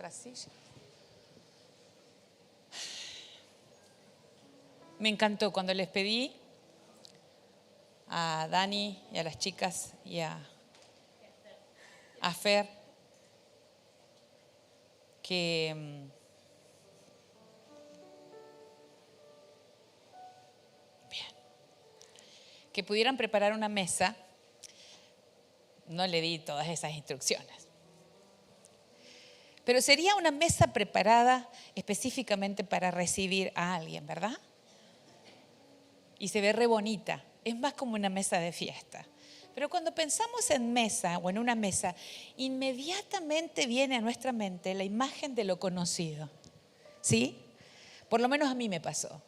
otra silla. Me encantó cuando les pedí a Dani y a las chicas y a Fer que pudieran preparar una mesa. No le di todas esas instrucciones, pero sería una mesa preparada específicamente para recibir a alguien, ¿verdad? Y se ve re bonita, es más como una mesa de fiesta. Pero cuando pensamos en mesa o en una mesa, inmediatamente viene a nuestra mente la imagen de lo conocido, ¿sí? Por lo menos a mí me pasó.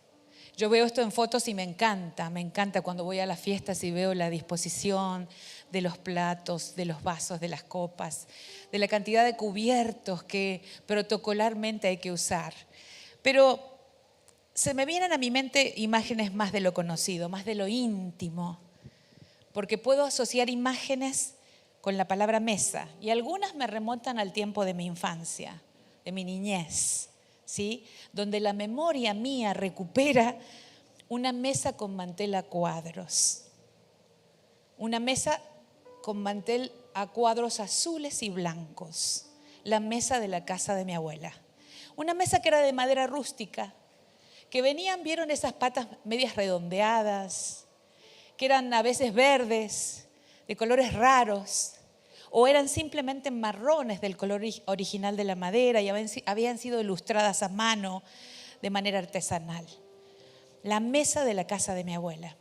Yo veo esto en fotos y me encanta cuando voy a las fiestas y veo la disposición de los platos, de los vasos, de las copas, de la cantidad de cubiertos que protocolarmente hay que usar. Pero se me vienen a mi mente imágenes más de lo conocido, más de lo íntimo, porque puedo asociar imágenes con la palabra mesa y algunas me remontan al tiempo de mi infancia, de mi niñez, ¿sí? Donde la memoria mía recupera una mesa con mantel a cuadros, una mesa con mantel a cuadros azules y blancos, la mesa de la casa de mi abuela, una mesa que era de madera rústica, que vieron esas patas medias redondeadas, que eran a veces verdes, de colores raros, o eran simplemente marrones del color original de la madera y habían sido ilustradas a mano de manera artesanal. La mesa de la casa de mi abuela,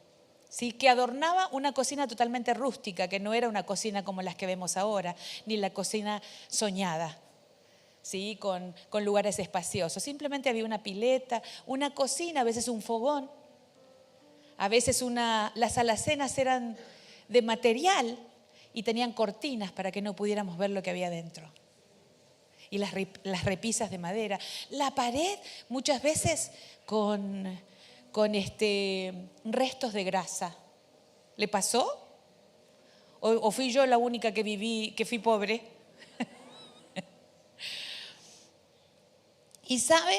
¿sí? Que adornaba una cocina totalmente rústica, que no era una cocina como las que vemos ahora, ni la cocina soñada, ¿sí? Con lugares espaciosos. Simplemente había una pileta, una cocina, a veces un fogón, a veces las alacenas eran de material y tenían cortinas para que no pudiéramos ver lo que había dentro. Y las repisas de madera. La pared muchas veces con restos de grasa. ¿Le pasó? ¿O fui yo la única que fui pobre? Y ¿sabe?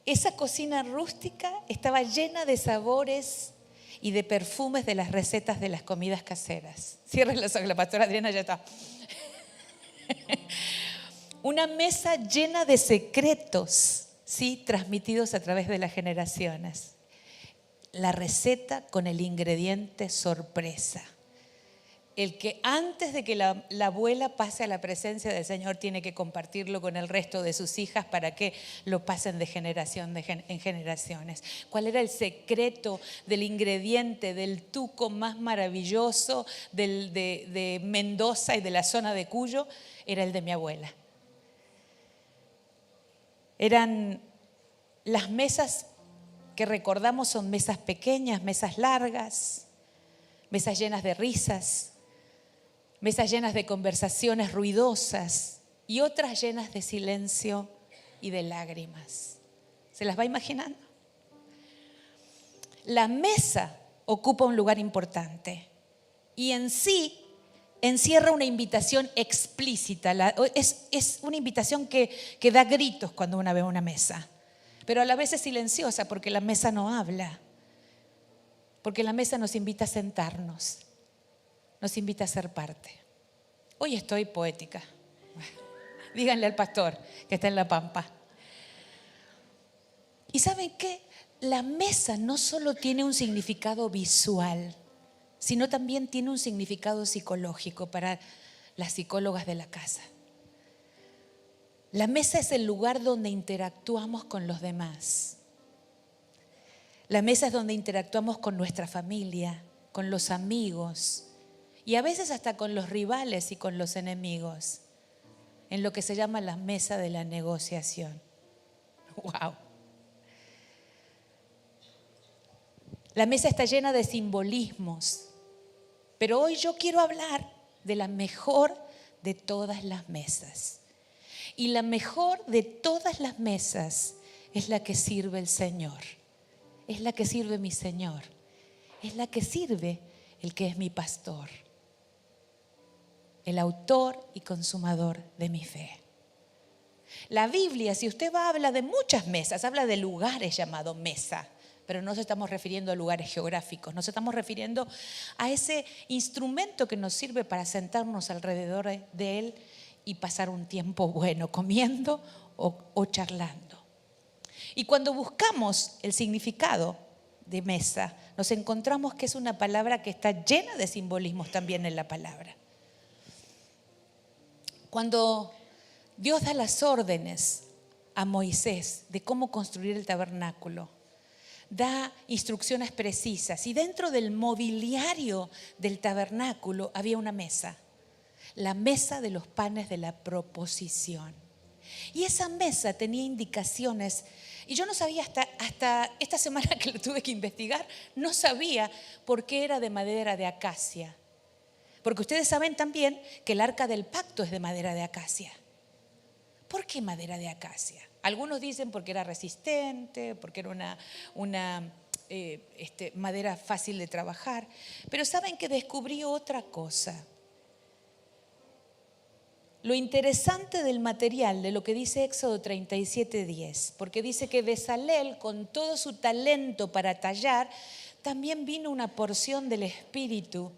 Esa cocina rústica estaba llena de sabores y de perfumes de las recetas de las comidas caseras. Cierren los ojos, la pastora Adriana ya está. Una mesa llena de secretos, ¿sí? Transmitidos a través de las generaciones. La receta con el ingrediente sorpresa. El que antes de que la abuela pase a la presencia del Señor tiene que compartirlo con el resto de sus hijas para que lo pasen de generación en generaciones. ¿Cuál era el secreto del ingrediente del tuco más maravilloso de Mendoza y de la zona de Cuyo? Era el de mi abuela. Eran las mesas que recordamos, son mesas pequeñas, mesas largas, mesas llenas de risas, mesas llenas de conversaciones ruidosas y otras llenas de silencio y de lágrimas. ¿Se las va imaginando? La mesa ocupa un lugar importante y en sí encierra una invitación explícita. Es una invitación que da gritos cuando uno ve una mesa, pero a la vez es silenciosa porque la mesa no habla, porque la mesa nos invita a sentarnos, nos invita a ser parte. Hoy estoy poética. Díganle al pastor que está en La Pampa. ¿Y saben qué? La mesa no solo tiene un significado visual, sino también tiene un significado psicológico para las psicólogas de la casa. La mesa es el lugar donde interactuamos con los demás. La mesa es donde interactuamos con nuestra familia, con los amigos y a veces hasta con los rivales y con los enemigos, en lo que se llama la mesa de la negociación. ¡Wow! La mesa está llena de simbolismos, pero hoy yo quiero hablar de la mejor de todas las mesas. Y la mejor de todas las mesas es la que sirve el Señor. Es la que sirve mi Señor. Es la que sirve el que es mi pastor. El autor y consumador de mi fe. La Biblia, si usted va, habla de muchas mesas, habla de lugares llamados mesa, pero no nos estamos refiriendo a lugares geográficos, nos estamos refiriendo a ese instrumento que nos sirve para sentarnos alrededor de él y pasar un tiempo bueno comiendo o charlando. Y cuando buscamos el significado de mesa, nos encontramos que es una palabra que está llena de simbolismos también en la palabra. Cuando Dios da las órdenes a Moisés de cómo construir el tabernáculo, da instrucciones precisas, y dentro del mobiliario del tabernáculo había una mesa, la mesa de los panes de la proposición. Y esa mesa tenía indicaciones, y yo no sabía hasta esta semana que lo tuve que investigar, no sabía por qué era de madera de acacia. Porque ustedes saben también que el arca del pacto es de madera de acacia. ¿Por qué madera de acacia? Algunos dicen porque era resistente, porque era una madera fácil de trabajar. Pero saben que descubrí otra cosa. Lo interesante del material, de lo que dice Éxodo 37:10, porque dice que Bezalel, con todo su talento para tallar, también vino una porción del espíritu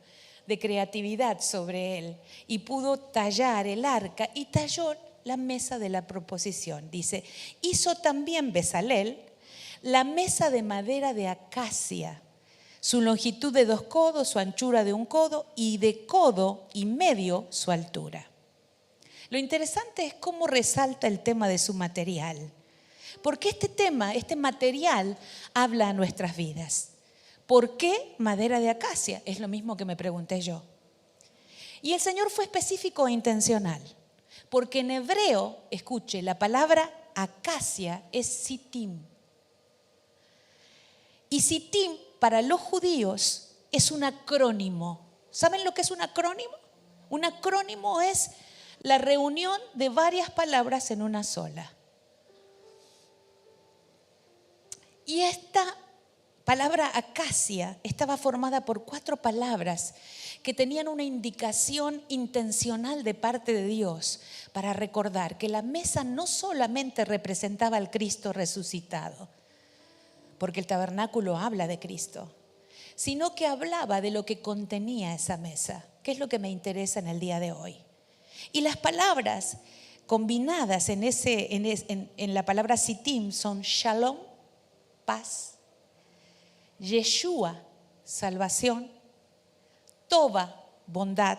de creatividad sobre él y pudo tallar el arca y talló la mesa de la proposición. Dice, hizo también Bezalel la mesa de madera de acacia, su longitud de 2 codos, su anchura de 1 codo y de codo y medio su altura. Lo interesante es cómo resalta el tema de su material, porque este tema, este material habla a nuestras vidas. ¿Por qué madera de acacia? Es lo mismo que me pregunté yo. Y el Señor fue específico e intencional, porque en hebreo, escuche, la palabra acacia es sitim. Y sitim para los judíos es un acrónimo. ¿Saben lo que es un acrónimo? Un acrónimo es la reunión de varias palabras en una sola. Y esta palabra acacia estaba formada por 4 palabras que tenían una indicación intencional de parte de Dios para recordar que la mesa no solamente representaba al Cristo resucitado, porque el tabernáculo habla de Cristo, sino que hablaba de lo que contenía esa mesa, que es lo que me interesa en el día de hoy. Y las palabras combinadas en la palabra sitim son shalom, paz, Yeshua, salvación, Toba, bondad,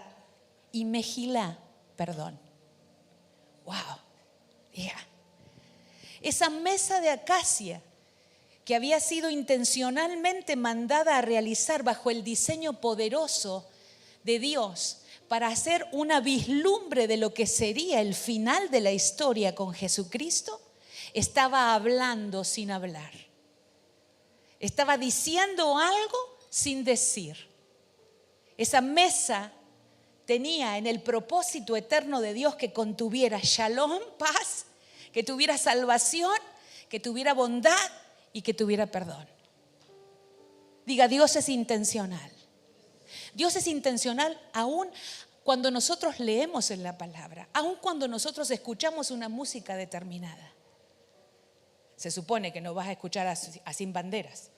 y Mejilá, perdón. ¡Wow! Yeah. Esa mesa de acacia que había sido intencionalmente mandada a realizar bajo el diseño poderoso de Dios para hacer una vislumbre de lo que sería el final de la historia con Jesucristo, estaba hablando sin hablar. Estaba diciendo algo sin decir. Esa mesa tenía en el propósito eterno de Dios que contuviera shalom, paz, que tuviera salvación, que tuviera bondad y que tuviera perdón. Diga, Dios es intencional. Dios es intencional aún cuando nosotros leemos en la palabra, aún cuando nosotros escuchamos una música determinada. Se supone que no vas a escuchar a Sin Banderas,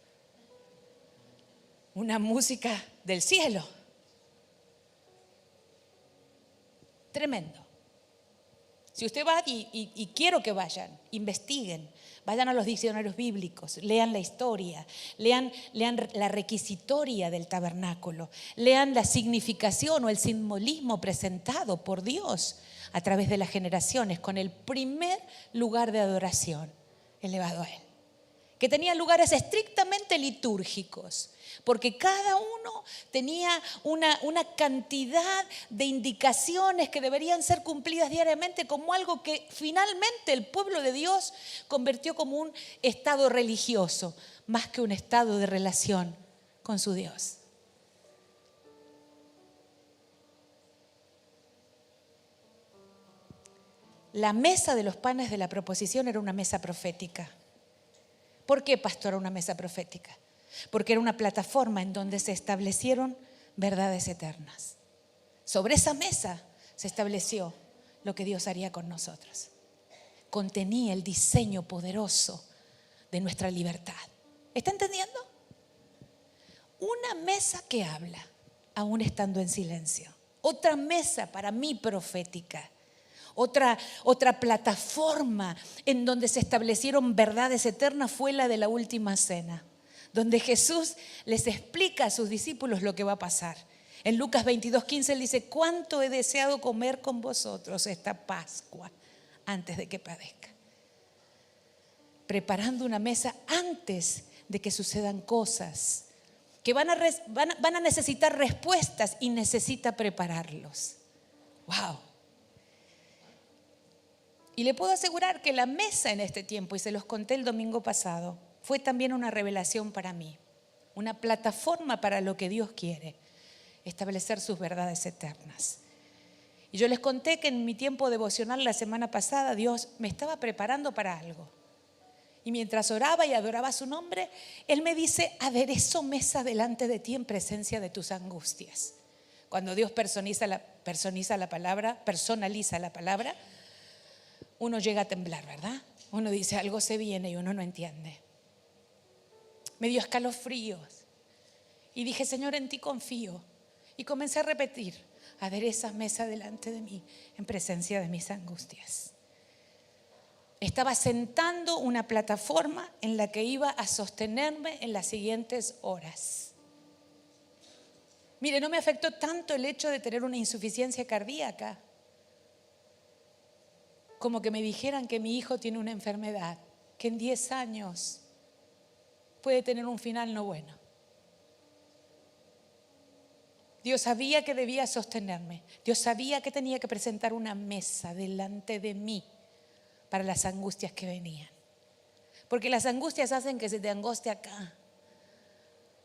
una música del cielo. Tremendo. Si usted va y quiero que vayan, investiguen, vayan a los diccionarios bíblicos, lean la historia, lean la requisitoria del tabernáculo, lean la significación o el simbolismo presentado por Dios a través de las generaciones con el primer lugar de adoración elevado a Él, que tenía lugares estrictamente litúrgicos, porque cada uno tenía una cantidad de indicaciones que deberían ser cumplidas diariamente como algo que finalmente el pueblo de Dios convirtió como un estado religioso, más que un estado de relación con su Dios. La mesa de los panes de la proposición era una mesa profética. ¿Por qué, pastor, una mesa profética? Porque era una plataforma en donde se establecieron verdades eternas. Sobre esa mesa se estableció lo que Dios haría con nosotros. contenía el diseño poderoso de nuestra libertad. ¿Está entendiendo? Una mesa que habla, aún estando en silencio. Otra mesa para mí profética. Otra plataforma en donde se establecieron verdades eternas fue la de la última cena, donde Jesús les explica a sus discípulos lo que va a pasar. En Lucas 22:15 él dice: cuánto he deseado comer con vosotros esta Pascua antes de que padezca. Preparando una mesa antes de que sucedan cosas que van a necesitar respuestas, y necesita prepararlos. ¡Wow! Y le puedo asegurar que la mesa en este tiempo, y se los conté el domingo pasado, fue también una revelación para mí, una plataforma para lo que Dios quiere, establecer sus verdades eternas. Y yo les conté que en mi tiempo devocional la semana pasada Dios me estaba preparando para algo. Y mientras oraba y adoraba su nombre, Él me dice: aderezo mesa delante de ti en presencia de tus angustias. Cuando Dios personaliza la palabra, uno llega a temblar, ¿verdad? Uno dice: algo se viene, y uno no entiende. Me dio escalofríos y dije: Señor, en ti confío. Y comencé a repetir: adereza mesa delante de mí en presencia de mis angustias. Estaba sentando una plataforma en la que iba a sostenerme en las siguientes horas. Mire, no me afectó tanto el hecho de tener una insuficiencia cardíaca como que me dijeran que mi hijo tiene una enfermedad que en 10 años puede tener un final no bueno. Dios sabía que debía sostenerme. Dios sabía que tenía que presentar una mesa delante de mí para las angustias que venían. Porque las angustias hacen que se te angoste acá,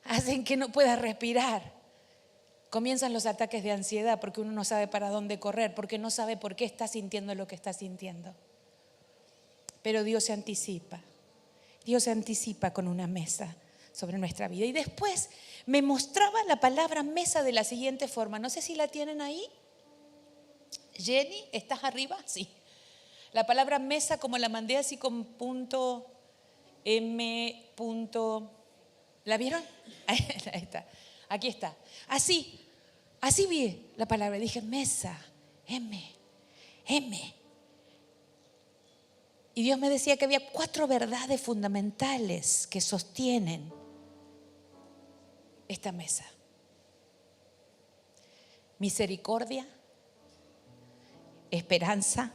hacen que no puedas respirar. Comienzan los ataques de ansiedad porque uno no sabe para dónde correr, porque no sabe por qué está sintiendo lo que está sintiendo. Pero Dios se anticipa. Dios se anticipa con una mesa sobre nuestra vida. Y después me mostraba la palabra mesa de la siguiente forma. No sé si la tienen ahí. Jenny, ¿estás arriba? Sí. La palabra mesa, como la mandé así con punto M. ¿La vieron? Ahí está. Aquí está. Así vi la palabra. Dije mesa, M. Y Dios me decía que había 4 verdades fundamentales que sostienen esta mesa: misericordia, esperanza,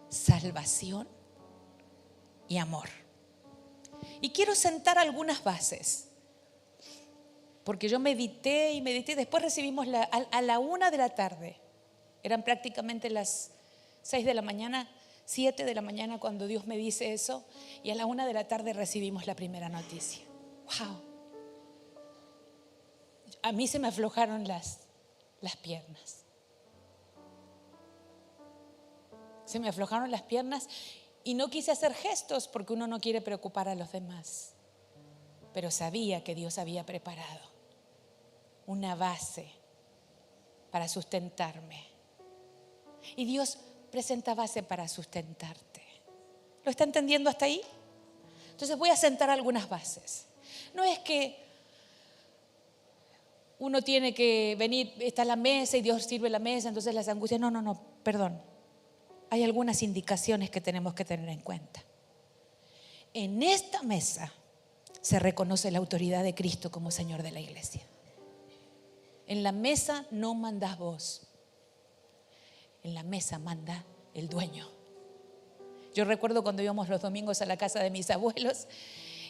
salvación y amor. Y quiero sentar algunas bases, porque yo medité y medité. Después recibimos a la 1 de la tarde, eran prácticamente las 6 de la mañana, 7 de la mañana cuando Dios me dice eso, y a la 1 de la tarde recibimos la primera noticia. ¡Wow! A mí se me aflojaron las piernas. Se me aflojaron las piernas y no quise hacer gestos porque uno no quiere preocupar a los demás. Pero sabía que Dios había preparado una base para sustentarme. Y Dios presenta base para sustentarte. ¿Lo está entendiendo hasta ahí? Entonces voy a sentar algunas bases. No es que uno tiene que venir, está la mesa y Dios sirve la mesa, entonces las angustias. No, perdón. Hay algunas indicaciones que tenemos que tener en cuenta. En esta mesa se reconoce la autoridad de Cristo como Señor de la iglesia. En la mesa no mandás vos. En la mesa manda el dueño. Yo recuerdo cuando íbamos los domingos a la casa de mis abuelos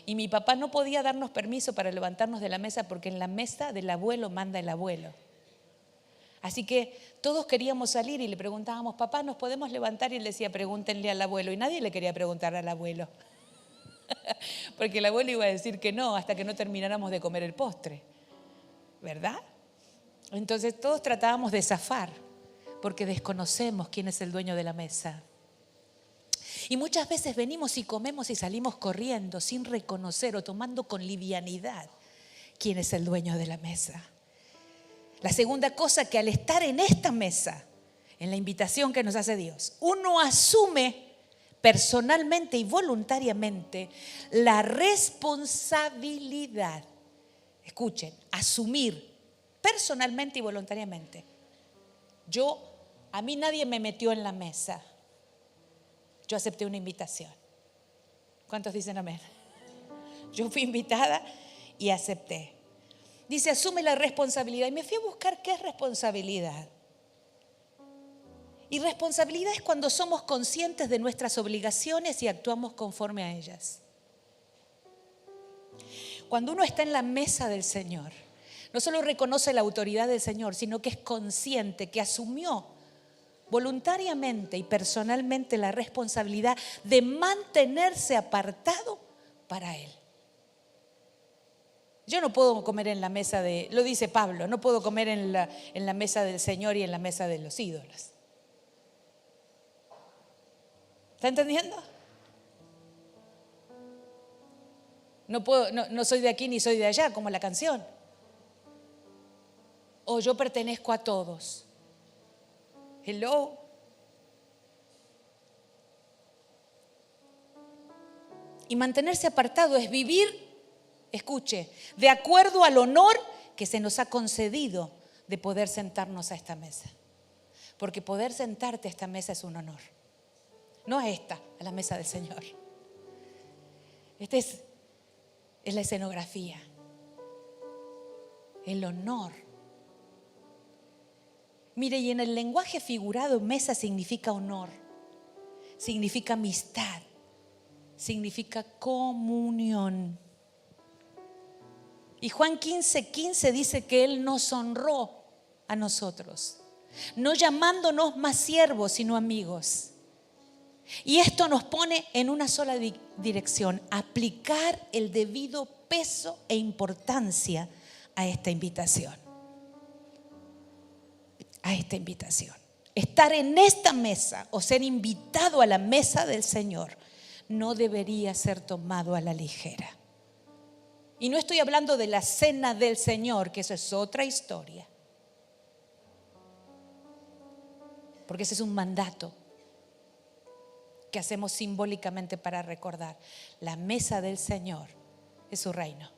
y mi papá no podía darnos permiso para levantarnos de la mesa porque en la mesa del abuelo manda el abuelo. Así que todos queríamos salir y le preguntábamos: papá, ¿nos podemos levantar? Y él decía: pregúntenle al abuelo. Y nadie le quería preguntar al abuelo porque el abuelo iba a decir que no hasta que no termináramos de comer el postre, ¿verdad? Entonces todos tratábamos de zafar porque desconocemos quién es el dueño de la mesa. Y muchas veces venimos y comemos y salimos corriendo sin reconocer o tomando con livianidad quién es el dueño de la mesa. La segunda cosa, que al estar en esta mesa, en la invitación que nos hace Dios, uno asume personalmente y voluntariamente la responsabilidad, escuchen, asumir personalmente y voluntariamente. A mí nadie me metió en la mesa. Yo acepté una invitación. ¿Cuántos dicen amén? Yo fui invitada y acepté. Dice, asume la responsabilidad. Y me fui a buscar qué es responsabilidad. Y responsabilidad es cuando somos conscientes de nuestras obligaciones y actuamos conforme a ellas. Cuando uno está en la mesa del Señor, no solo reconoce la autoridad del Señor, sino que es consciente que asumió voluntariamente y personalmente la responsabilidad de mantenerse apartado para Él. Yo no puedo comer en la mesa lo dice Pablo, no puedo comer en la mesa del Señor y en la mesa de los ídolos. ¿Está entendiendo? No soy de aquí ni soy de allá, como la canción. O yo pertenezco a todos. Hello. Y mantenerse apartado es vivir, escuche, de acuerdo al honor que se nos ha concedido de poder sentarnos a esta mesa. Porque poder sentarte a esta mesa es un honor. No a esta, a la mesa del Señor. Esta es la escenografía. El honor. Mire, y en el lenguaje figurado, mesa significa honor, significa amistad, significa comunión. Y Juan 15:15 dice que Él nos honró a nosotros, no llamándonos más siervos, sino amigos. Y esto nos pone en una sola dirección: aplicar el debido peso e importancia a esta invitación. Estar en esta mesa o ser invitado a la mesa del Señor no debería ser tomado a la ligera. Y no estoy hablando de la cena del Señor, que eso es otra historia. Porque ese es un mandato que hacemos simbólicamente para recordar. La mesa del Señor es su reino.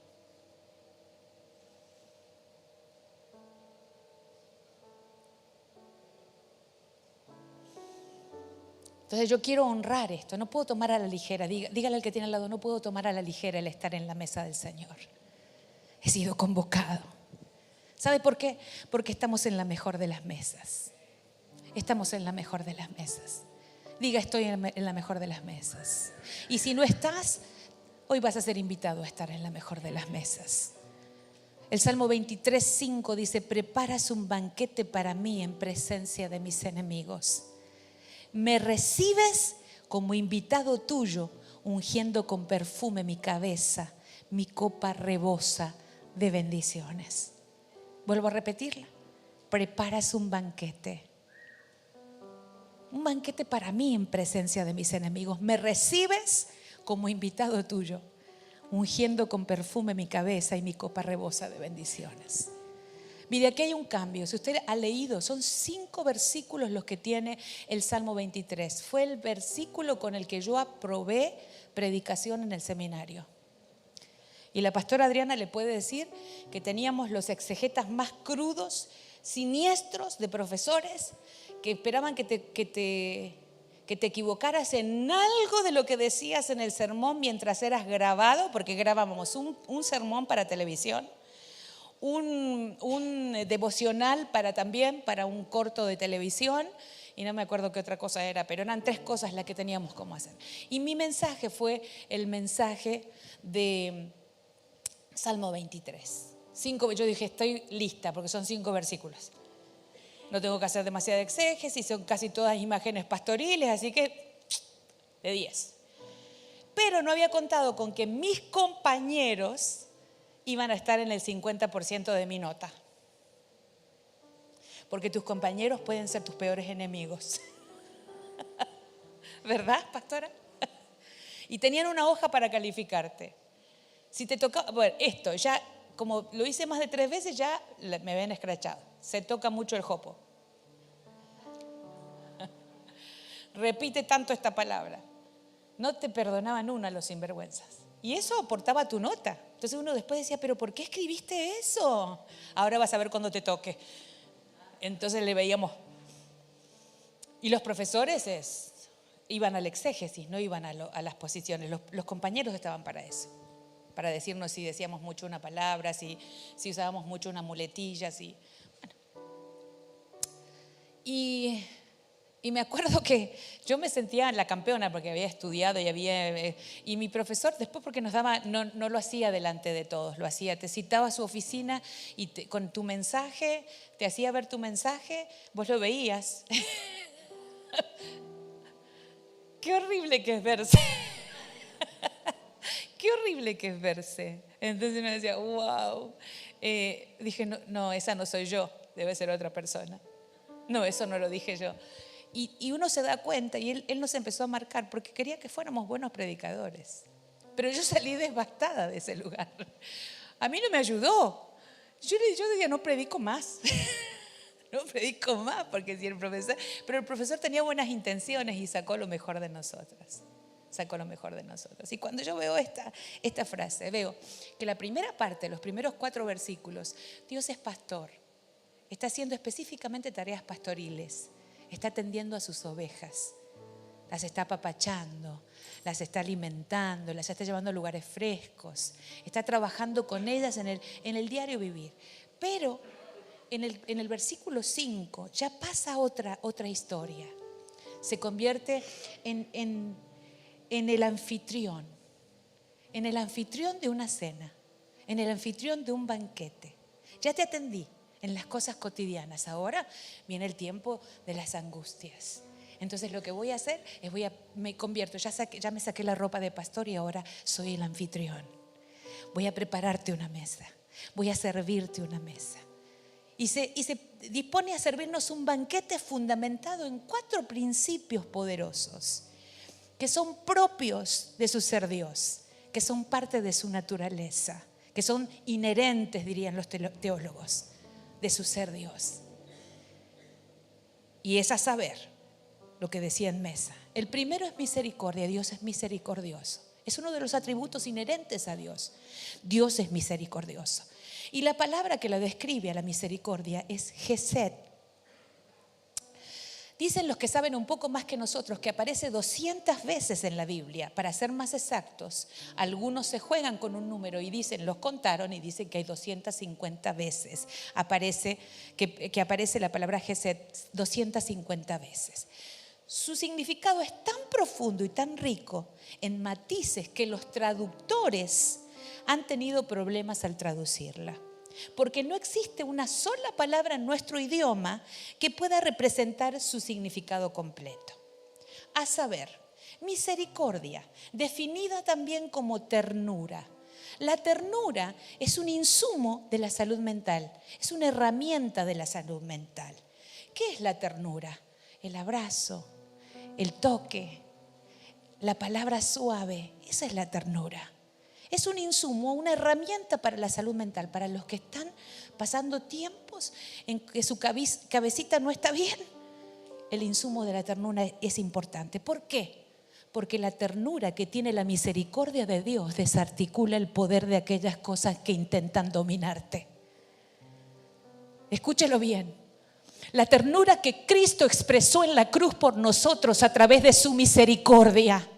Entonces yo quiero honrar esto, no puedo tomar a la ligera. Dígale al que tiene al lado, no puedo tomar a la ligera el estar en la mesa del Señor. He sido convocado. ¿Sabe por qué? Porque estamos en la mejor de las mesas. Estamos en la mejor de las mesas. Diga, estoy en la mejor de las mesas. Y si no estás, hoy vas a ser invitado a estar en la mejor de las mesas. El Salmo 23:5 dice, preparas un banquete para mí en presencia de mis enemigos. Me recibes como invitado tuyo, ungiendo con perfume mi cabeza, mi copa rebosa de bendiciones. Vuelvo a repetirla. Preparas un banquete para mí en presencia de mis enemigos. Me recibes como invitado tuyo, ungiendo con perfume mi cabeza y mi copa rebosa de bendiciones. Mire, aquí hay un cambio. Si usted ha leído, son 5 versículos los que tiene el Salmo 23. Fue el versículo con el que yo aprobé predicación en el seminario. Y la pastora Adriana le puede decir que teníamos los exegetas más crudos, siniestros de profesores que esperaban que te equivocaras en algo de lo que decías en el sermón mientras eras grabado, porque grabábamos un sermón para televisión, un devocional para un corto de televisión, y no me acuerdo qué otra cosa era, pero eran 3 cosas las que teníamos como hacer. Y mi mensaje fue el mensaje de Salmo 23. Yo dije, estoy lista, porque son 5 versículos. No tengo que hacer demasiada exégesis, son casi todas imágenes pastoriles, así que de 10. Pero no había contado con que mis compañeros iban a estar en el 50% de mi nota. Porque tus compañeros pueden ser tus peores enemigos. ¿Verdad, pastora? Y tenían una hoja para calificarte. Si te tocaba, bueno, esto ya, como lo hice más de 3 veces, ya me ven escrachado. Se toca mucho el jopo. Repite tanto esta palabra. No te perdonaban una los sinvergüenzas. Y eso aportaba tu nota. Entonces uno después decía, ¿pero por qué escribiste eso? Ahora vas a ver cuando te toque. Entonces le veíamos. Y los profesores iban al exégesis, no iban a las posiciones. Los compañeros estaban para eso. Para decirnos si decíamos mucho una palabra, si usábamos mucho una muletilla. Bueno. Y me acuerdo que yo me sentía la campeona porque había estudiado y mi profesor después, porque nos daba, no lo hacía delante de todos, lo hacía, te citaba a su oficina y con tu mensaje, te hacía ver tu mensaje, vos lo veías. Qué horrible que es verse. Qué horrible que es verse. Entonces me decía, wow. Dije, no, esa no soy yo, debe ser otra persona. No, eso no lo dije yo. Y uno se da cuenta, y él nos empezó a marcar porque quería que fuéramos buenos predicadores. Pero yo salí devastada de ese lugar. A mí no me ayudó. Yo decía, no predico más. No predico más, porque si el profesor... Pero el profesor tenía buenas intenciones y sacó lo mejor de nosotras. Sacó lo mejor de nosotros. Y cuando yo veo esta frase, veo que la primera parte, los primeros 4 versículos, Dios es pastor. Está haciendo específicamente tareas pastoriles. Está atendiendo a sus ovejas. Las está apapachando, las está alimentando, las está llevando a lugares frescos. Está trabajando con ellas en el diario vivir. Pero en el versículo 5 ya pasa otra historia. Se convierte en el anfitrión. En el anfitrión de una cena. En el anfitrión de un banquete. Ya te atendí en las cosas cotidianas. Ahora viene el tiempo de las angustias. Entonces lo que voy a hacer es me convierto, ya me saqué la ropa de pastor y ahora soy el anfitrión. Voy a prepararte una mesa, voy a servirte una mesa. Y se dispone a servirnos un banquete fundamentado en 4 principios poderosos que son propios de su ser Dios, que son parte de su naturaleza, que son inherentes, dirían los teólogos, de su ser Dios. Y es a saber lo que decía en mesa. El primero es misericordia. Dios es misericordioso. Es uno de los atributos inherentes a Dios. Dios es misericordioso. Y la palabra que la describe a la misericordia es Gesed. Dicen los que saben un poco más que nosotros que aparece 200 veces en la Biblia. Para ser más exactos, algunos se juegan con un número y los contaron y dicen que hay 250 veces. Que aparece la palabra Gesed 250 veces. Su significado es tan profundo y tan rico en matices que los traductores han tenido problemas al traducirla. Porque no existe una sola palabra en nuestro idioma que pueda representar su significado completo. A saber, misericordia, definida también como ternura. La ternura es un insumo de la salud mental, es una herramienta de la salud mental. ¿Qué es la ternura? El abrazo, el toque, la palabra suave, esa es la ternura. Es un insumo, una herramienta para la salud mental, para los que están pasando tiempos en que su cabecita no está bien. El insumo de la ternura es importante. ¿Por qué? Porque la ternura que tiene la misericordia de Dios desarticula el poder de aquellas cosas que intentan dominarte. Escúchelo bien. La ternura que Cristo expresó en la cruz por nosotros a través de su misericordia.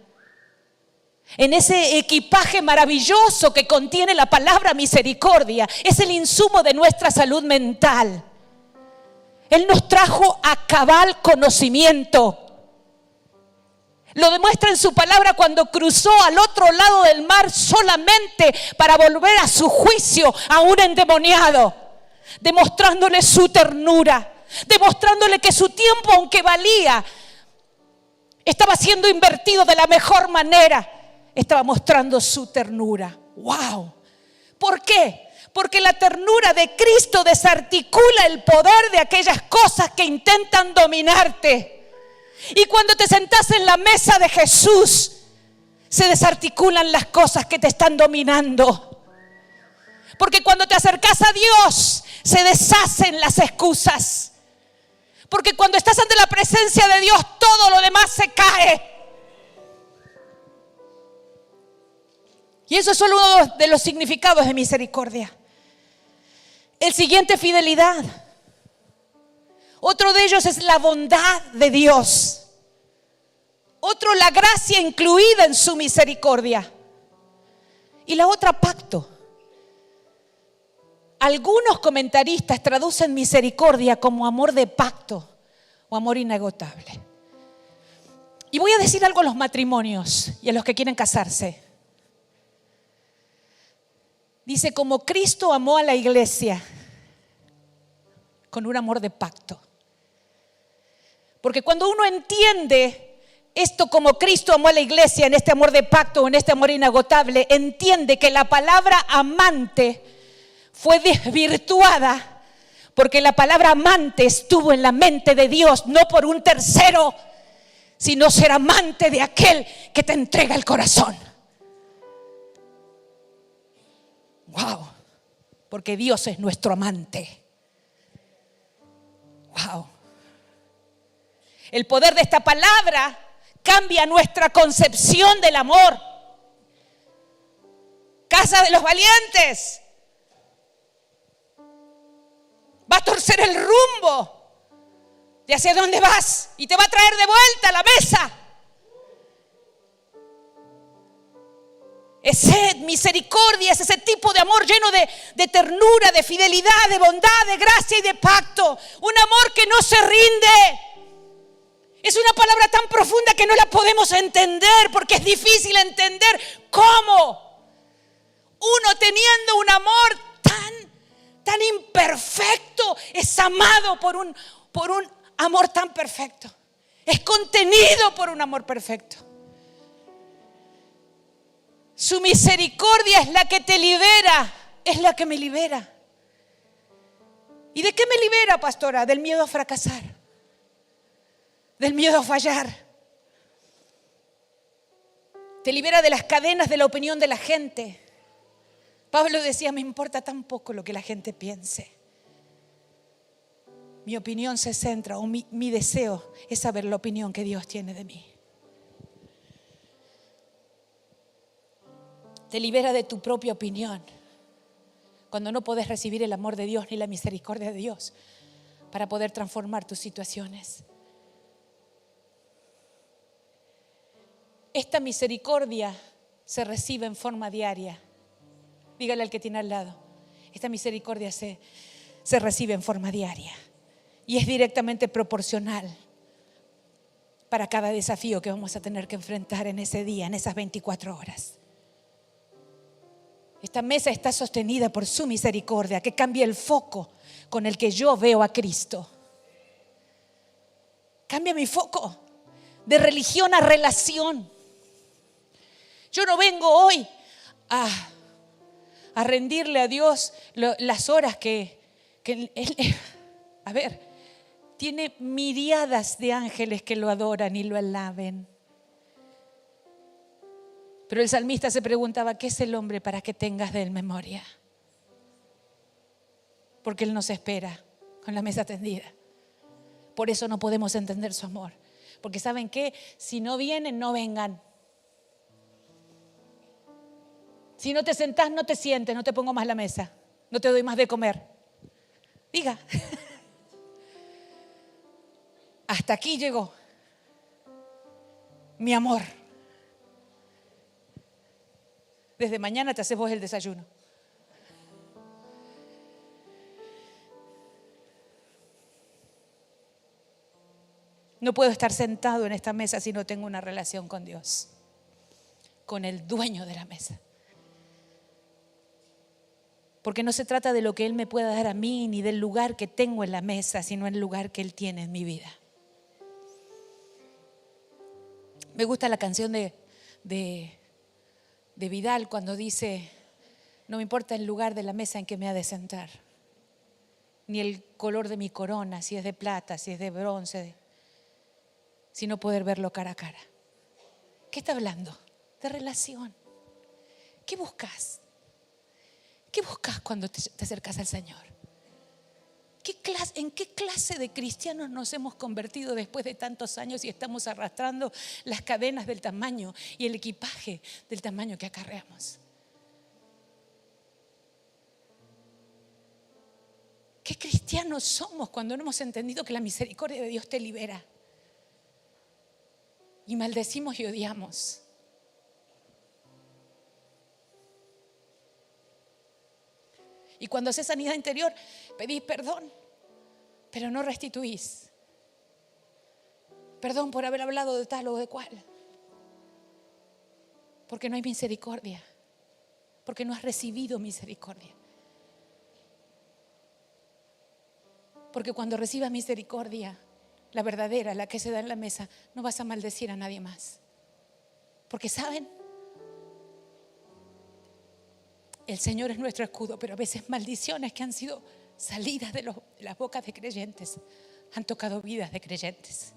En ese equipaje maravilloso que contiene la palabra misericordia, es el insumo de nuestra salud mental. Él nos trajo a cabal conocimiento. Lo demuestra en su palabra cuando cruzó al otro lado del mar solamente para volver a su juicio a un endemoniado, demostrándole su ternura, demostrándole que su tiempo, aunque valía, estaba siendo invertido de la mejor manera. Estaba mostrando su ternura. ¡Wow! ¿Por qué? Porque la ternura de Cristo desarticula el poder de aquellas cosas que intentan dominarte. Y cuando te sentás en la mesa de Jesús, se desarticulan las cosas que te están dominando. Porque cuando te acercás a Dios, se deshacen las excusas. Porque cuando estás ante la presencia de Dios, todo lo demás se cae. Y eso es solo uno de los significados de misericordia. El siguiente, fidelidad. Otro de ellos es la bondad de Dios. Otro, la gracia incluida en su misericordia. Y la otra, pacto. Algunos comentaristas traducen misericordia como amor de pacto o amor inagotable. Y voy a decir algo a los matrimonios y a los que quieren casarse. Dice, como Cristo amó a la iglesia con un amor de pacto. Porque cuando uno entiende esto como Cristo amó a la iglesia en este amor de pacto o en este amor inagotable, entiende que la palabra amante fue desvirtuada porque la palabra amante estuvo en la mente de Dios, no por un tercero, sino ser amante de aquel que te entrega el corazón. Wow, porque Dios es nuestro amante. Wow. El poder de esta palabra cambia nuestra concepción del amor. Casa de los valientes. Va a torcer el rumbo de hacia dónde vas y te va a traer de vuelta a la mesa. Esa misericordia es ese tipo de amor lleno de ternura, de fidelidad, de bondad, de gracia y de pacto. Un amor que no se rinde. Es una palabra tan profunda que no la podemos entender porque es difícil entender cómo uno teniendo un amor tan imperfecto es amado por un amor tan perfecto. Es contenido por un amor perfecto. Su misericordia es la que te libera, es la que me libera. ¿Y de qué me libera, pastora? Del miedo a fracasar, del miedo a fallar. Te libera de las cadenas de la opinión de la gente. Pablo decía, me importa tan poco lo que la gente piense. Mi opinión se centra, o mi deseo es saber la opinión que Dios tiene de mí. Te libera de tu propia opinión cuando no podés recibir el amor de Dios ni la misericordia de Dios para poder transformar tus situaciones. Esta misericordia se recibe en forma diaria. Dígale al que tiene al lado, esta misericordia se recibe en forma diaria y es directamente proporcional para cada desafío que vamos a tener que enfrentar en ese día, en esas 24 horas. Esta mesa está sostenida por su misericordia que cambia el foco con el que yo veo a Cristo. Cambia mi foco de religión a relación. Yo no vengo hoy a rendirle a Dios las horas que Él, a ver, tiene miriadas de ángeles que lo adoran y lo alaben. Pero el salmista se preguntaba, ¿qué es el hombre para que tengas de él memoria? Porque Él nos espera con la mesa tendida. Por eso no podemos entender su amor. Porque ¿saben qué? Si no vienen, no vengan. Si no te sentás, no te sientes, no te pongo más la mesa. No te doy más de comer. Diga. Hasta aquí llegó mi amor. Desde mañana te haces vos el desayuno. No puedo estar sentado en esta mesa si no tengo una relación con Dios, con el dueño de la mesa. Porque no se trata de lo que Él me pueda dar a mí, ni del lugar que tengo en la mesa, sino el lugar que Él tiene en mi vida. Me gusta la canción de Vidal cuando dice, no me importa el lugar de la mesa en que me ha de sentar, ni el color de mi corona, si es de plata, si es de bronce, sino poder verlo cara a cara. ¿Qué está hablando? De relación. ¿Qué buscas? ¿Qué buscas cuando te acercas al Señor? ¿En qué clase de cristianos nos hemos convertido después de tantos años y estamos arrastrando las cadenas del tamaño y el equipaje del tamaño que acarreamos? ¿Qué cristianos somos cuando no hemos entendido que la misericordia de Dios te libera? Y maldecimos y odiamos. Y cuando haces sanidad interior, pedís perdón, pero no restituís. Perdón por haber hablado de tal o de cual. Porque no hay misericordia. Porque no has recibido misericordia. Porque cuando recibas misericordia, la verdadera, la que se da en la mesa, no vas a maldecir a nadie más. Porque ¿saben? El Señor es nuestro escudo, pero a veces maldiciones que han sido salidas de las bocas de creyentes han tocado vidas de creyentes.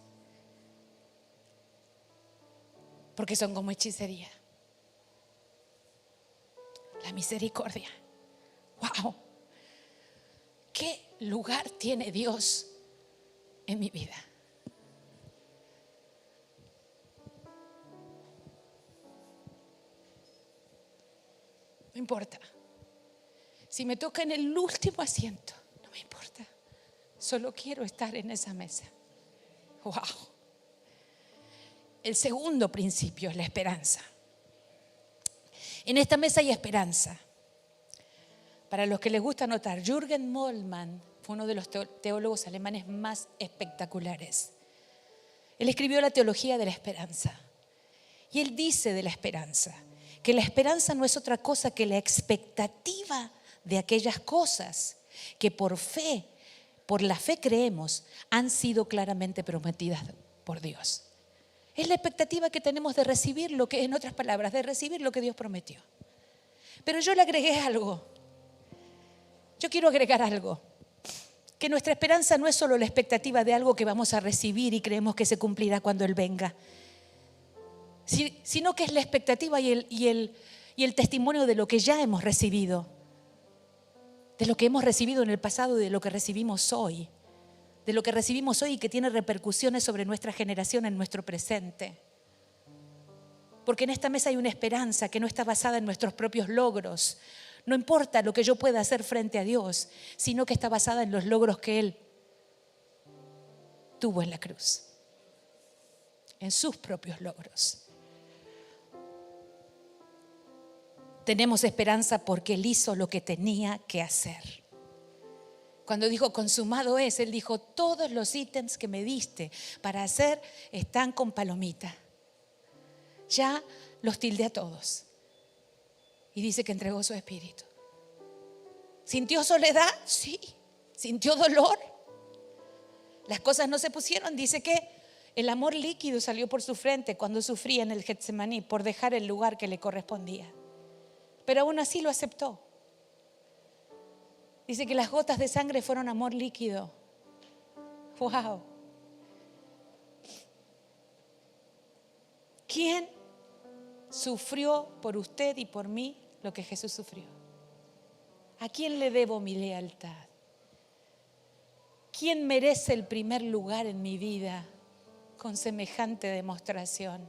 Porque son como hechicería. La misericordia. ¡Wow! ¿Qué lugar tiene Dios en mi vida? No importa. Si me toca en el último asiento, no me importa. Solo quiero estar en esa mesa. ¡Wow! El segundo principio es la esperanza. En esta mesa hay esperanza. Para los que les gusta notar, Jürgen Moltmann fue uno de los teólogos alemanes más espectaculares. Él escribió la teología de la esperanza. Y él dice de la esperanza que la esperanza no es otra cosa que la expectativa de aquellas cosas que por la fe creemos, han sido claramente prometidas por Dios. Es la expectativa que tenemos de recibir lo que, en otras palabras, de recibir lo que Dios prometió. Pero yo le agregué algo. Yo quiero agregar algo. Que nuestra esperanza no es solo la expectativa de algo que vamos a recibir y creemos que se cumplirá cuando Él venga, sino que es la expectativa y el testimonio de lo que ya hemos recibido, de lo que hemos recibido en el pasado y de lo que recibimos hoy, de lo que recibimos hoy y que tiene repercusiones sobre nuestra generación en nuestro presente. Porque en esta mesa hay una esperanza que no está basada en nuestros propios logros. No importa lo que yo pueda hacer frente a Dios, sino que está basada en los logros que Él tuvo en la cruz, en sus propios logros. Tenemos esperanza porque Él hizo lo que tenía que hacer. Cuando dijo consumado es, Él dijo todos los ítems que me diste para hacer están con palomita. Ya los tildé a todos. Y dice que entregó su espíritu. ¿Sintió soledad? Sí. ¿Sintió dolor? Las cosas no se pusieron. Dice que el amor líquido salió por su frente cuando sufría en el Getsemaní por dejar el lugar que le correspondía. Pero aún así lo aceptó. Dice que las gotas de sangre fueron amor líquido. ¡Wow! ¿Quién sufrió por usted y por mí lo que Jesús sufrió? ¿A quién le debo mi lealtad? ¿Quién merece el primer lugar en mi vida con semejante demostración?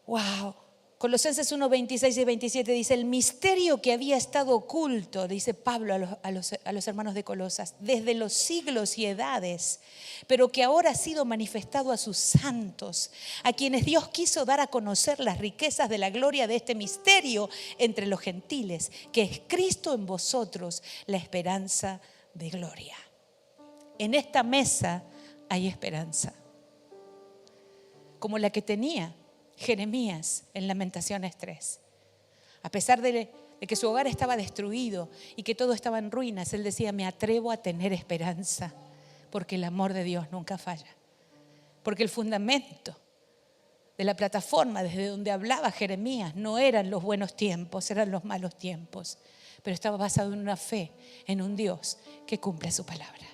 ¡Wow! Colosenses 1, 26 y 27 dice, el misterio que había estado oculto, dice Pablo a los hermanos de Colosas, desde los siglos y edades, pero que ahora ha sido manifestado a sus santos, a quienes Dios quiso dar a conocer las riquezas de la gloria de este misterio entre los gentiles, que es Cristo en vosotros, la esperanza de gloria. En esta mesa hay esperanza, como la que tenía Jeremías en Lamentaciones 3. A pesar de que su hogar estaba destruido y que todo estaba en ruinas, él decía, me atrevo a tener esperanza, porque el amor de Dios nunca falla. Porque el fundamento de la plataforma desde donde hablaba Jeremías no eran los buenos tiempos, eran los malos tiempos, pero estaba basado en una fe, en un Dios que cumple su palabra.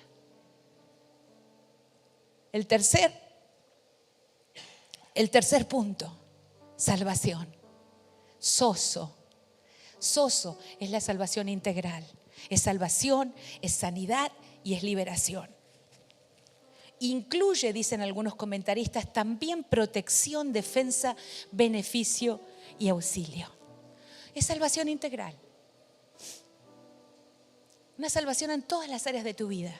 El tercer punto, salvación. Soso es la salvación integral. Es salvación, es sanidad y es liberación. Incluye, dicen algunos comentaristas, también protección, defensa, beneficio y auxilio. Es salvación integral. Una salvación en todas las áreas de tu vida,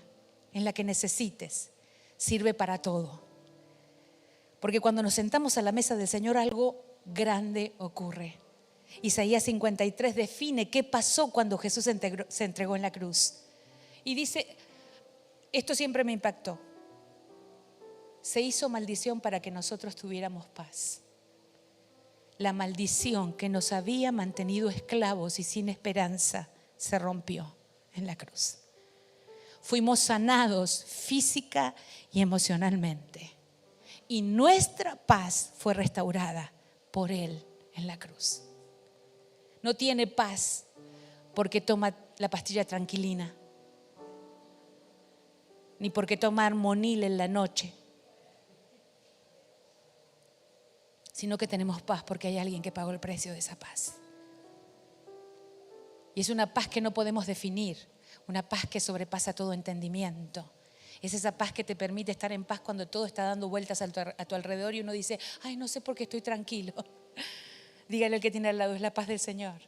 en la que necesites. Sirve para todo. Porque cuando nos sentamos a la mesa del Señor, algo grande ocurre. Isaías 53 define qué pasó cuando Jesús se entregó en la cruz. Y dice, esto siempre me impactó. Se hizo maldición para que nosotros tuviéramos paz. La maldición que nos había mantenido esclavos y sin esperanza se rompió en la cruz. Fuimos sanados física y emocionalmente. Y nuestra paz fue restaurada por Él en la cruz. No tiene paz porque toma la pastilla tranquilina, ni porque toma Armonil en la noche, sino que tenemos paz porque hay alguien que pagó el precio de esa paz. Y es una paz que no podemos definir, una paz que sobrepasa todo entendimiento. Es esa paz que te permite estar en paz cuando todo está dando vueltas a tu alrededor y uno dice, ay, no sé por qué estoy tranquilo. Dígale al que tiene al lado, es la paz del Señor.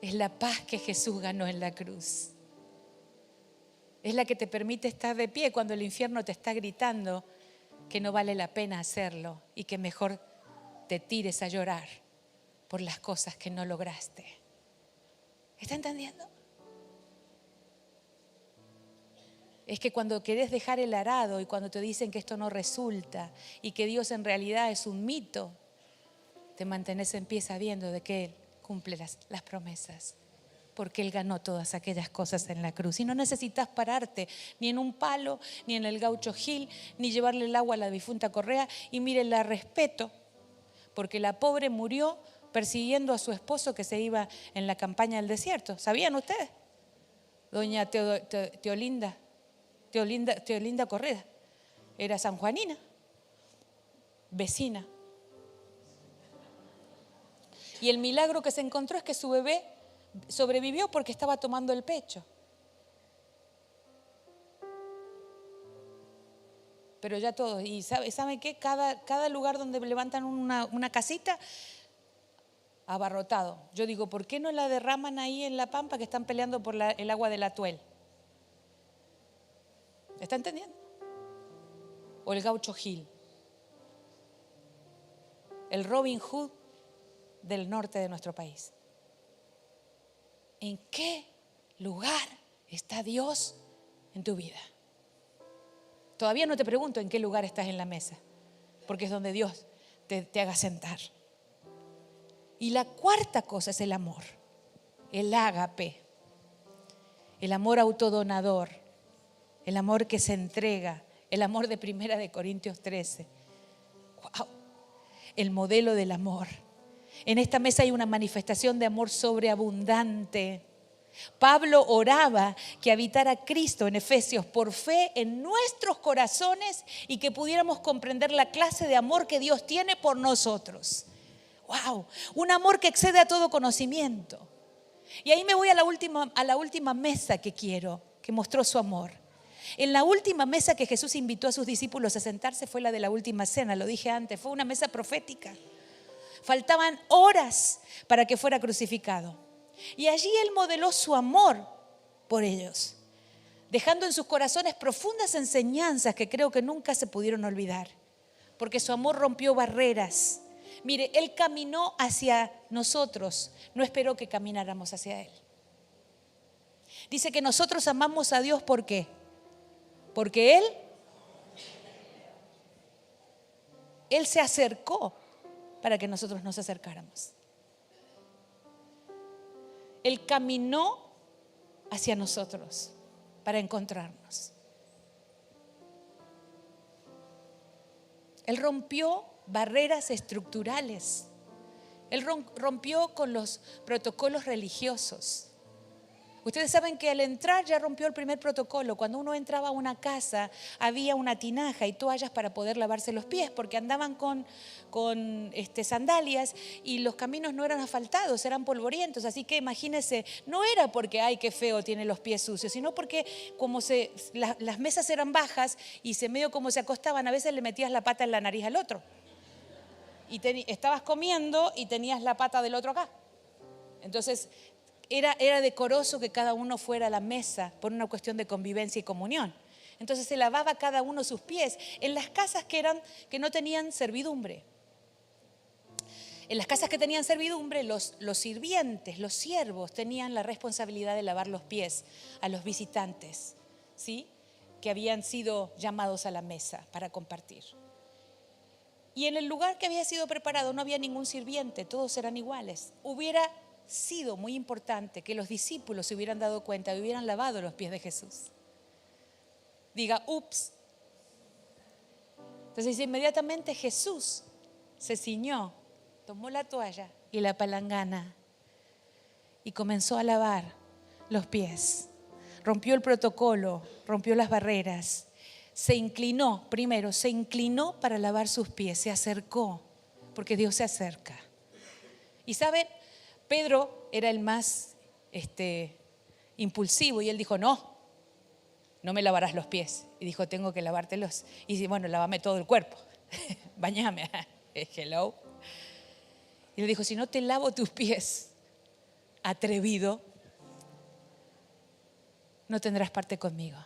Es la paz que Jesús ganó en la cruz. Es la que te permite estar de pie cuando el infierno te está gritando que no vale la pena hacerlo y que mejor te tires a llorar por las cosas que no lograste. ¿Está entendiendo? Es que cuando querés dejar el arado y cuando te dicen que esto no resulta y que Dios en realidad es un mito, te mantenés en pie sabiendo de que Él cumple las promesas. Porque Él ganó todas aquellas cosas en la cruz. Y no necesitas pararte ni en un palo, ni en el Gaucho Gil, ni llevarle el agua a la difunta Correa. Y mire, la respeto, porque la pobre murió persiguiendo a su esposo que se iba en la campaña del desierto. ¿Sabían ustedes? Doña Teolinda Correa era sanjuanina, vecina. Y el milagro que se encontró es que su bebé sobrevivió porque estaba tomando el pecho. Pero ya todos, y ¿saben qué? Cada lugar donde levantan una casita, abarrotado. Yo digo, ¿por qué no la derraman ahí en La Pampa que están peleando por el agua del Atuel? ¿Está entendiendo? O el Gaucho Gil. El Robin Hood del norte de nuestro país. ¿En qué lugar está Dios en tu vida? Todavía no te pregunto en qué lugar estás en la mesa, porque es donde Dios te haga sentar. Y la cuarta cosa es el amor, el ágape, el amor autodonador, el amor que se entrega, el amor de 1 Corintios 13. ¡Wow! El modelo del amor. En esta mesa hay una manifestación de amor sobreabundante. Pablo oraba que habitara Cristo en Efesios por fe en nuestros corazones y que pudiéramos comprender la clase de amor que Dios tiene por nosotros. ¡Wow! Un amor que excede a todo conocimiento. Y ahí me voy a la última mesa que mostró su amor. En la última mesa que Jesús invitó a sus discípulos a sentarse fue la de la última cena, lo dije antes, fue una mesa profética. Faltaban horas para que fuera crucificado. Y allí Él modeló su amor por ellos, dejando en sus corazones profundas enseñanzas que creo que nunca se pudieron olvidar, porque su amor rompió barreras. Mire, Él caminó hacia nosotros, no esperó que camináramos hacia Él. Dice que nosotros amamos a Dios, ¿por qué? Porque Él se acercó para que nosotros nos acercáramos. Él caminó hacia nosotros para encontrarnos. Él rompió barreras estructurales. Él rompió con los protocolos religiosos. Ustedes saben que al entrar ya rompió el primer protocolo. Cuando uno entraba a una casa había una tinaja y toallas para poder lavarse los pies, porque andaban con sandalias y los caminos no eran asfaltados, eran polvorientos. Así que imagínense, no era porque ay qué feo tiene los pies sucios, sino porque como las mesas eran bajas y medio como se acostaban, a veces le metías la pata en la nariz al otro. Y estabas comiendo y tenías la pata del otro acá. Entonces era decoroso que cada uno fuera a la mesa por una cuestión de convivencia y comunión. Entonces se lavaba cada uno sus pies en las casas que no tenían servidumbre. En las casas que tenían servidumbre, los sirvientes, los siervos, tenían la responsabilidad de lavar los pies a los visitantes, ¿sí?, que habían sido llamados a la mesa para compartir. Y en el lugar que había sido preparado no había ningún sirviente, todos eran iguales. Hubiera sido muy importante que los discípulos se hubieran dado cuenta y hubieran lavado los pies de Jesús. Diga, ups. Entonces inmediatamente Jesús se ciñó, tomó la toalla y la palangana y comenzó a lavar los pies. Rompió el protocolo, rompió las barreras. Se inclinó, primero, se inclinó para lavar sus pies, se acercó, porque Dios se acerca. Y saben, Pedro era el más impulsivo y él dijo, no me lavarás los pies. Y dijo, tengo que lavártelos. Y dice, bueno, lávame todo el cuerpo, bañame, hello. Y le dijo, si no te lavo tus pies, atrevido, no tendrás parte conmigo.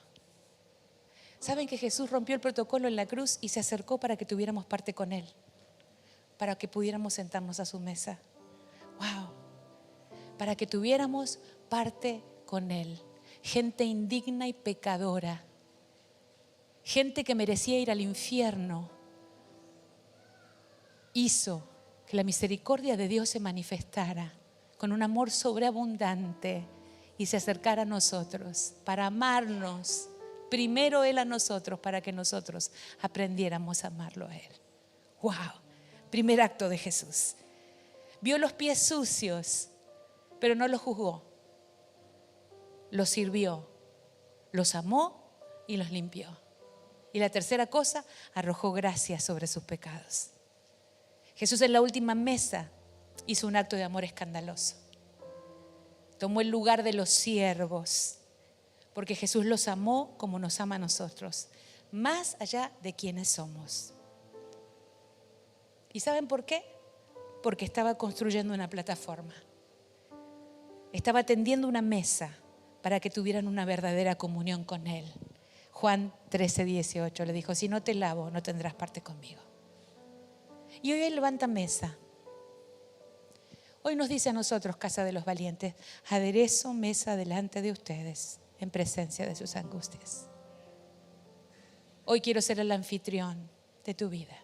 ¿Saben que Jesús rompió el protocolo en la cruz y se acercó para que tuviéramos parte con Él? Para que pudiéramos sentarnos a su mesa. ¡Wow! Para que tuviéramos parte con Él. Gente indigna y pecadora. Gente que merecía ir al infierno. Hizo que la misericordia de Dios se manifestara con un amor sobreabundante y se acercara a nosotros para amarnos. Primero Él a nosotros para que nosotros aprendiéramos a amarlo a Él. ¡Wow! Primer acto de Jesús. Vio los pies sucios, pero no los juzgó. Los sirvió, los amó y los limpió. Y la tercera cosa, arrojó gracia sobre sus pecados. Jesús en la última mesa hizo un acto de amor escandaloso. Tomó el lugar de los siervos, porque Jesús los amó como nos ama a nosotros, más allá de quienes somos. ¿Y saben por qué? Porque estaba construyendo una plataforma. Estaba tendiendo una mesa para que tuvieran una verdadera comunión con Él. Juan 13:18 le dijo, si no te lavo, no tendrás parte conmigo. Y hoy Él levanta mesa. Hoy nos dice a nosotros, Casa de los Valientes, aderezo mesa delante de ustedes en presencia de sus angustias. Hoy quiero ser el anfitrión de tu vida.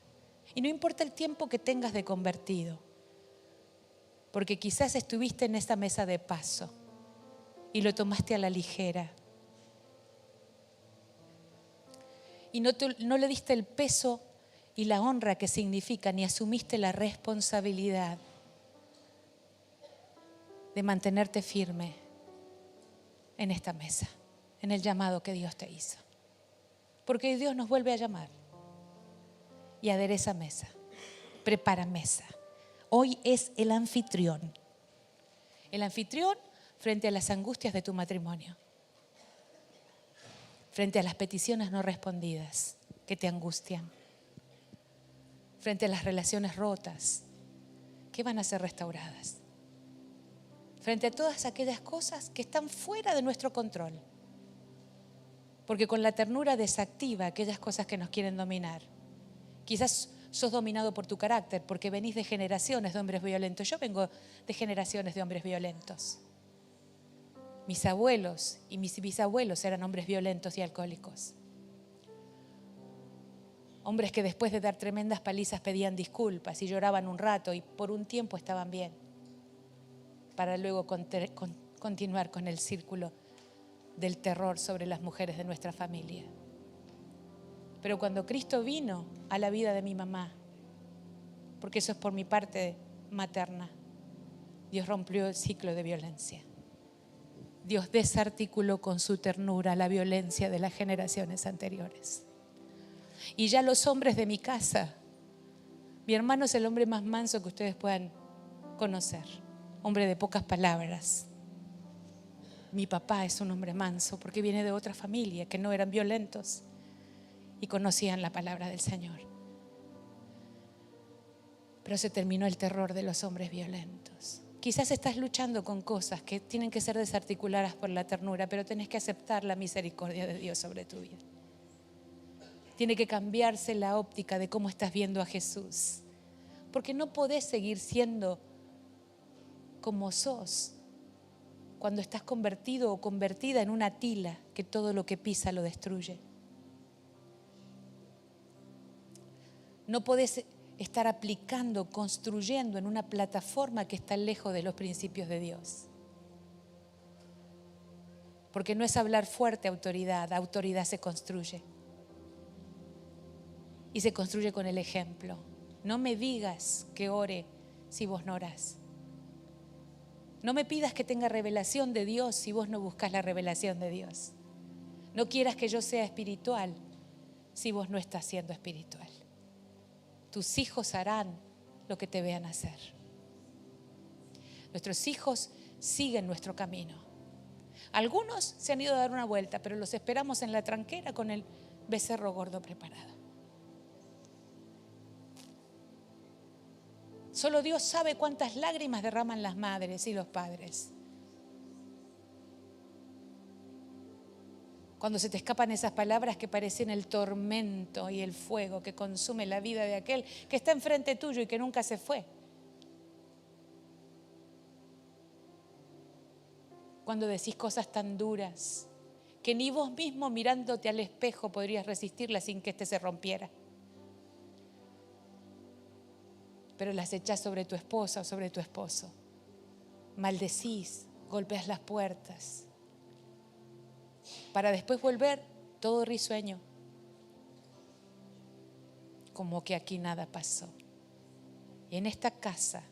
Y no importa el tiempo que tengas de convertido, porque quizás estuviste en esta mesa de paso y lo tomaste a la ligera. Y no le diste el peso y la honra que significa, ni asumiste la responsabilidad de mantenerte firme en esta mesa, en el llamado que Dios te hizo. Porque Dios nos vuelve a llamar y adereza mesa, prepara mesa. Hoy es el anfitrión. El anfitrión frente a las angustias de tu matrimonio, frente a las peticiones no respondidas que te angustian, frente a las relaciones rotas que van a ser restauradas, frente a todas aquellas cosas que están fuera de nuestro control. Porque con la ternura desactiva aquellas cosas que nos quieren dominar. Quizás sos dominado por tu carácter porque venís de generaciones de hombres violentos. Yo vengo de generaciones de hombres violentos. Mis abuelos y mis bisabuelos eran hombres violentos y alcohólicos. Hombres que después de dar tremendas palizas pedían disculpas y lloraban un rato y por un tiempo estaban bien, para luego continuar con el círculo del terror sobre las mujeres de nuestra familia. Pero cuando Cristo vino a la vida de mi mamá, porque eso es por mi parte materna, Dios rompió el ciclo de violencia. Dios desarticuló con su ternura la violencia de las generaciones anteriores. Y ya los hombres de mi casa, mi hermano es el hombre más manso que ustedes puedan conocer, hombre de pocas palabras. Mi papá es un hombre manso porque viene de otra familia que no eran violentos y conocían la palabra del Señor. Pero se terminó el terror de los hombres violentos. Quizás estás luchando con cosas que tienen que ser desarticuladas por la ternura, pero tenés que aceptar la misericordia de Dios sobre tu vida. Tiene que cambiarse la óptica de cómo estás viendo a Jesús. Porque no podés seguir siendo como sos cuando estás convertido o convertida en una tila que todo lo que pisa lo destruye. No podés estar aplicando, construyendo en una plataforma que está lejos de los principios de Dios. Porque no es hablar fuerte autoridad se construye. Y se construye con el ejemplo. No me digas que ore si vos no orás. No me pidas que tenga revelación de Dios si vos no buscas la revelación de Dios. No quieras que yo sea espiritual si vos no estás siendo espiritual. Tus hijos harán lo que te vean hacer. Nuestros hijos siguen nuestro camino. Algunos se han ido a dar una vuelta, pero los esperamos en la tranquera con el becerro gordo preparado. Solo Dios sabe cuántas lágrimas derraman las madres y los padres cuando se te escapan esas palabras que parecen el tormento y el fuego que consume la vida de aquel que está enfrente tuyo y que nunca se fue. Cuando decís cosas tan duras que ni vos mismo mirándote al espejo podrías resistirlas sin que éste se rompiera. Pero las echás sobre tu esposa o sobre tu esposo. Maldecís, golpeas las puertas. Para después volver todo risueño. Como que aquí nada pasó. Y en esta casa,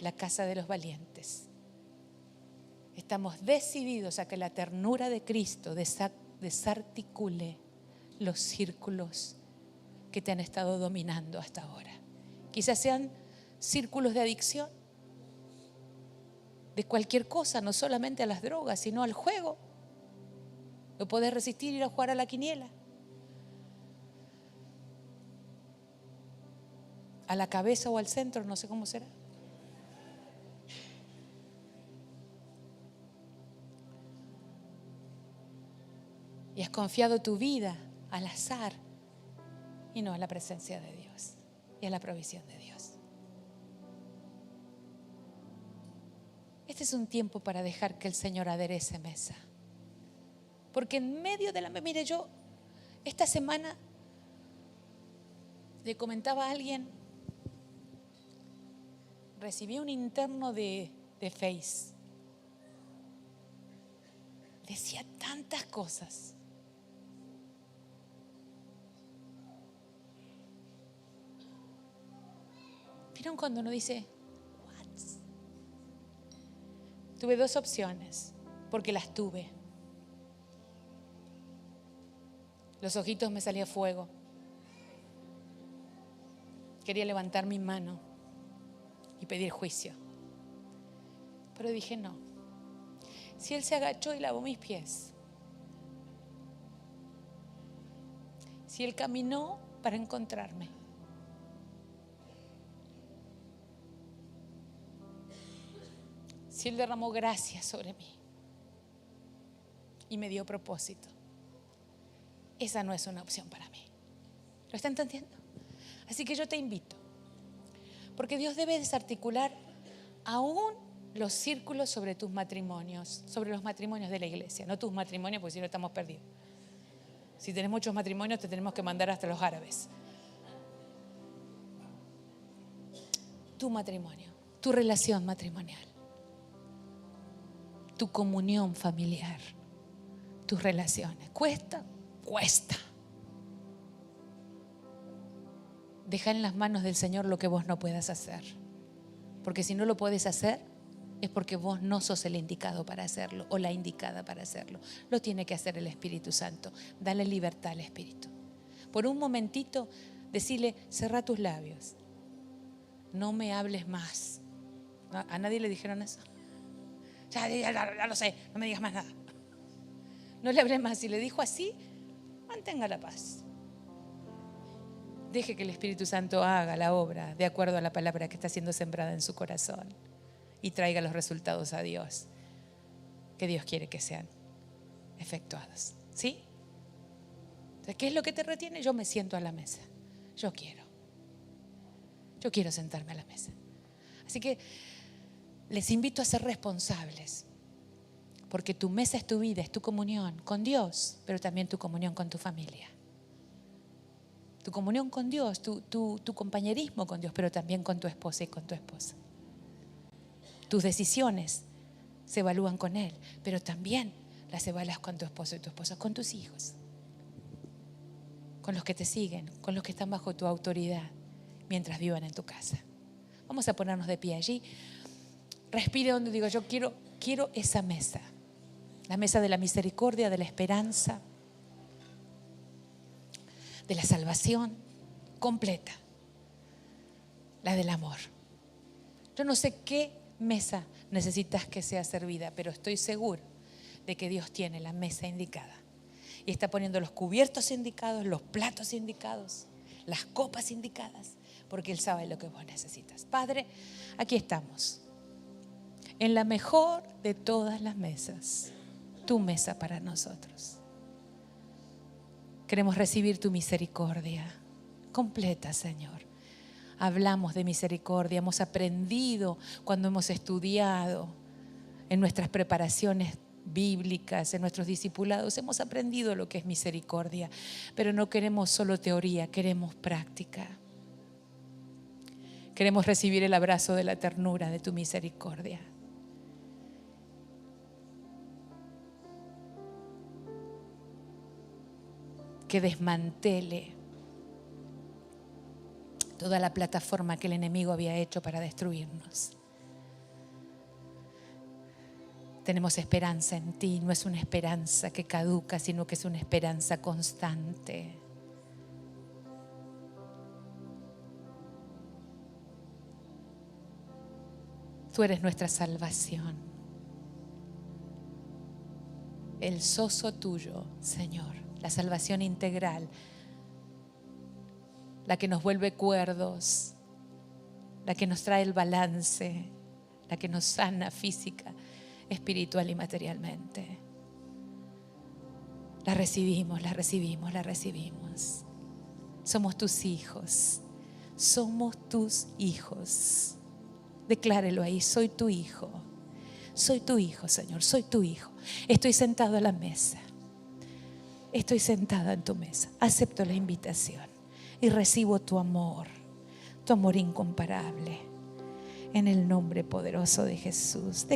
la casa de los valientes, estamos decididos a que la ternura de Cristo desarticule los círculos que te han estado dominando hasta ahora. Quizás sean círculos de adicción, de cualquier cosa, no solamente a las drogas, sino al juego. No podés resistir ir a jugar a la quiniela, a la cabeza o al centro, no sé cómo será. Y has confiado tu vida al azar y no a la presencia de Dios y a la provisión de Dios. Este es un tiempo para dejar que el Señor aderece mesa. Porque en medio de mire, yo esta semana le comentaba a alguien, recibí un interno de Face. Decía tantas cosas. ¿Vieron cuando uno dice, what? Tuve dos opciones, porque las tuve. Los ojitos me salía fuego. Quería levantar mi mano y pedir juicio. Pero dije no. Si Él se agachó y lavó mis pies, si Él caminó para encontrarme, si Él derramó gracia sobre mí y me dio propósito, esa no es una opción para mí. ¿Lo está entendiendo? Así que yo te invito, porque Dios debe desarticular aún los círculos sobre tus matrimonios, sobre los matrimonios de la iglesia, no tus matrimonios, porque si no estamos perdidos. Si tenés muchos matrimonios te tenemos que mandar hasta los árabes. Tu matrimonio, tu relación matrimonial, tu comunión familiar, tus relaciones. ¿Cuesta? Cuesta. Deja en las manos del Señor lo que vos no puedas hacer. Porque si no lo podés hacer, es porque vos no sos el indicado para hacerlo o la indicada para hacerlo. Lo tiene que hacer el Espíritu Santo. Dale libertad al Espíritu. Por un momentito, decirle, cerrá tus labios. No me hables más. ¿A nadie le dijeron eso? Ya lo sé, no me digas más nada. No le hables más. Si le dijo así, mantenga la paz. Deje que el Espíritu Santo haga la obra de acuerdo a la palabra que está siendo sembrada en su corazón. y traiga los resultados a Dios que Dios quiere que sean efectuados. ¿Sí? Entonces, ¿qué es lo que te retiene? Yo me siento a la mesa. Yo quiero sentarme a la mesa. Así que les invito a ser responsables, porque tu mesa es tu vida, es tu comunión con Dios, pero también tu comunión con tu familia. Tu comunión con Dios, tu compañerismo con Dios, pero también con tu esposa y con tu esposa. Tus decisiones se evalúan con Él, pero también las evalúas con tu esposo y tu esposa, con tus hijos, con los que te siguen, con los que están bajo tu autoridad mientras vivan en tu casa. Vamos a ponernos de pie allí. Respire donde digo, yo quiero esa mesa, la mesa de la misericordia, de la esperanza, de la salvación completa, la del amor. Yo no sé qué mesa necesitas que sea servida, pero estoy seguro de que Dios tiene la mesa indicada y está poniendo los cubiertos indicados, los platos indicados, las copas indicadas, porque Él sabe lo que vos necesitas. Padre, aquí estamos, en la mejor de todas las mesas, tu mesa para nosotros. Queremos recibir tu misericordia completa, Señor. Hablamos de misericordia, hemos aprendido cuando hemos estudiado en nuestras preparaciones bíblicas, en nuestros discipulados, hemos aprendido lo que es misericordia, pero no queremos solo teoría, queremos práctica. Queremos recibir el abrazo de la ternura de tu misericordia. Que desmantele toda la plataforma que el enemigo había hecho para destruirnos. Tenemos esperanza en ti, no es una esperanza que caduca, sino que es una esperanza constante. Tú eres nuestra salvación. El sozo tuyo, Señor, la salvación integral, la que nos vuelve cuerdos, la que nos trae el balance, la que nos sana física, espiritual y materialmente. La recibimos, la recibimos, la recibimos. Somos tus hijos, somos tus hijos. Declárelo ahí, soy tu hijo. Soy tu hijo, Señor, soy tu hijo. Estoy sentado a la mesa. Estoy sentada en tu mesa. Acepto la invitación y recibo tu amor incomparable. En el nombre poderoso de Jesús.